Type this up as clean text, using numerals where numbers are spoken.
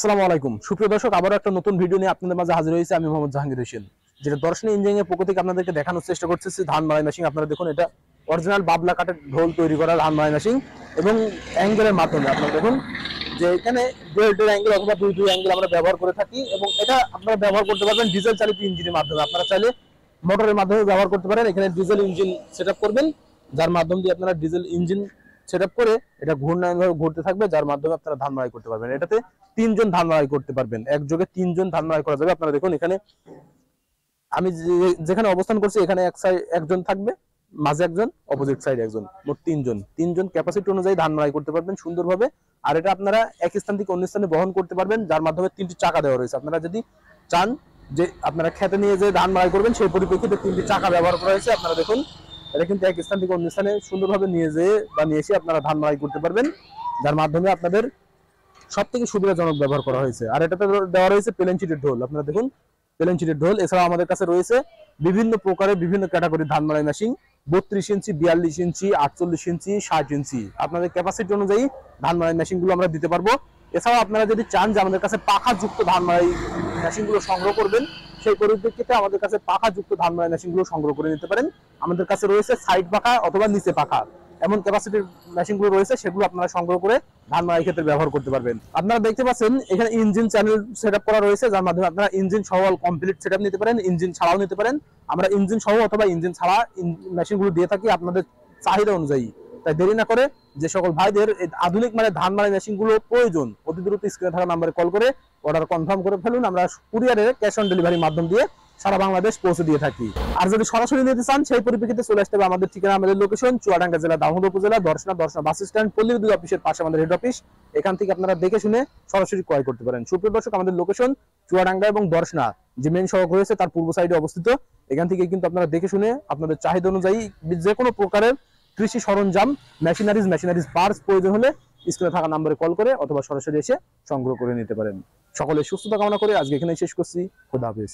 আসসালামু আলাইকুম সুপ্রিয় দর্শক, আবারও একটা নতুন ভিডিও নিয়ে আপনাদের মাঝে হাজির হয়েছে আমি মোহাম্মদ জাহাঙ্গীর হোসেন। যেটা দর্শনী ইঞ্জিনিয়ারিং এর পক্ষ থেকে আপনাদেরকে দেখানোর চেষ্টা করতেছি ধান মাড়াই মেশিন। আপনারা দেখুন, এটা অরিজিনাল বাবলা কাঠের ঢোল তৈরি করা ধান মাড়াই মেশিন এবং অ্যাঙ্গেলের মাধ্যমে আপনারা দেখুন যে এখানে ডেল্টের অ্যাঙ্গেল অথবা দুই অ্যাঙ্গেল আমরা ব্যবহার করে থাকি এবং এটা আপনারা ব্যবহার করতে পারবেন ডিজেল চালিত ইঞ্জিনের মাধ্যমে। আপনারা চাইলে মোটরের মাধ্যমে ব্যবহার করতে পারেন। এখানে ডিজেল ইঞ্জিন সেটআপ করবেন, যার মাধ্যম দিয়ে আপনারা ডিজেল ইঞ্জিন সেটআপ করে এটা ঘূর্ণায়নভাবে ঘুরতে থাকবে, যার মাধ্যমে আপনারা ধান মাড়াই করতে পারবেন। এটাতে তিনজন ধান মাড়াই করতে পারবেন, একযোগে তিনজন ধান মাড়াই করা যাবে। আপনারা দেখুন, এখানে আমি যেখানে অবস্থান করছি এখানে এক সাইড একজন থাকবে, মাঝে একজন, অপোজিট সাইড একজন, মোট তিনজন ক্যাপাসিটি অনুযায়ী ধান মাড়াই করতে পারবেন সুন্দরভাবে। আর এটা আপনারা এক স্থান থেকে অন্য স্থানে বহন করতে পারবেন, যার মাধ্যমে 3টি চাকা দেওয়া রয়েছে। আপনারা যদি চান যে আপনারা খেতে নিয়ে যে ধান মাড়াই করবেন, সেই পরিপ্রেক্ষিতে 3টি চাকা ব্যবহার করা হয়েছে। আপনারা দেখুন, এটা কিন্তু এক স্থান থেকে অন্য স্থানে সুন্দরভাবে নিয়ে যেয়ে বা নিয়ে এসে আপনারা ধান মাড়াই করতে পারবেন, যার মাধ্যমে আপনাদের সব থেকে সুবিধাজনক ব্যবহার করা হয়েছে। আর এটাতে দেওয়া রয়েছে প্লেন চিটের ঢোল। আপনারা দেখুন, প্লেন চিটের ঢোল। এছাড়াও আমাদের কাছে রয়েছে বিভিন্ন প্রকারের বিভিন্ন ক্যাটাগরির ধান মাড়াই মেশিন, 32 ইঞ্চি, 42 ইঞ্চি, 48 ইঞ্চি, 60 ইঞ্চি। আপনাদের ক্যাপাসিটি অনুযায়ী ধান মাড়াই মেশিনগুলো আমরা দিতে পারবো। এছাড়াও আপনারা যদি চান যে আমাদের কাছে পাখাযুক্ত ধান মাড়াই মেশিনগুলো সংগ্রহ করবেন, সেই পরিপ্রেক্ষিতে আমাদের কাছে পাখাযুক্ত ধান মাড়াই মেশিনগুলো সংগ্রহ করে নিতে পারেন। আমাদের কাছে রয়েছে সাইড পাখা অথবা নিচে পাখা, এমন ক্যাপাসিটির মেশিনগুলো রয়েছে, সেগুলো আপনারা সংগ্রহ করে ধান মাড়াই ক্ষেত্রে ব্যবহার করতে পারবেন। আপনারা দেখতে পাচ্ছেন এখানে ইঞ্জিন চ্যানেল সেটআপ করা রয়েছে, যার মাধ্যমে আপনারা ইঞ্জিন সহ কমপ্লিট সেটআপ নিতে পারেন, ইঞ্জিন ছাড়াও নিতে পারেন। আমরা ইঞ্জিন সহ অথবা ইঞ্জিন ছাড়া মেশিনগুলো দিয়ে থাকি আপনাদের চাহিদা অনুযায়ী। তাই দেরি না করে যে সকল ভাইদের আধুনিক মানে ধান মাড়াই মেশিনগুলো প্রয়োজন, অতি দ্রুত স্ক্রিনে থাকা নাম্বারে কল করে অর্ডার কনফার্ম করে ফেলুন। আমরা কুরিয়ারে ক্যাশ অন ডেলিভারির মাধ্যম দিয়ে সারা বাংলাদেশ পৌঁছে দিয়ে থাকি। আর যদি সরাসরি নিতে চান, সেই পরিপ্রেক্ষিতে চলে আসতে হবে আমাদের ঠিকানা, আমাদের লোকেশন চুয়াডাঙ্গা জেলা দামোদর উপজেলা দর্শনা বাস স্ট্যান্ড, পল্লী বিদ্যুৎ অফিসের পাশে আমাদের হেড অফিস। এখান থেকে আপনারা দেখে শুনে সরাসরি ক্রয় করতে পারেন। সুপ্রিয় দর্শক, আমাদের লোকেশন চুয়াডাঙ্গা এবং দর্শনা যে মেন সড়ক রয়েছে তার পূর্ব সাইডে অবস্থিত। এখান থেকে কিন্তু আপনারা দেখে শুনে আপনাদের চাহিদা অনুযায়ী যে কোনো প্রকারের কৃষি সরঞ্জাম, মেশিনারিজ পার্টস প্রয়োজন হলে স্ক্রিনে থাকা নম্বরে কল করে অথবা সরাসরি এসে সংগ্রহ করে নিতে পারেন। সকলের সুস্থতা কামনা করে আজকে এখানে শেষ করছি। খোদা হাফেজ।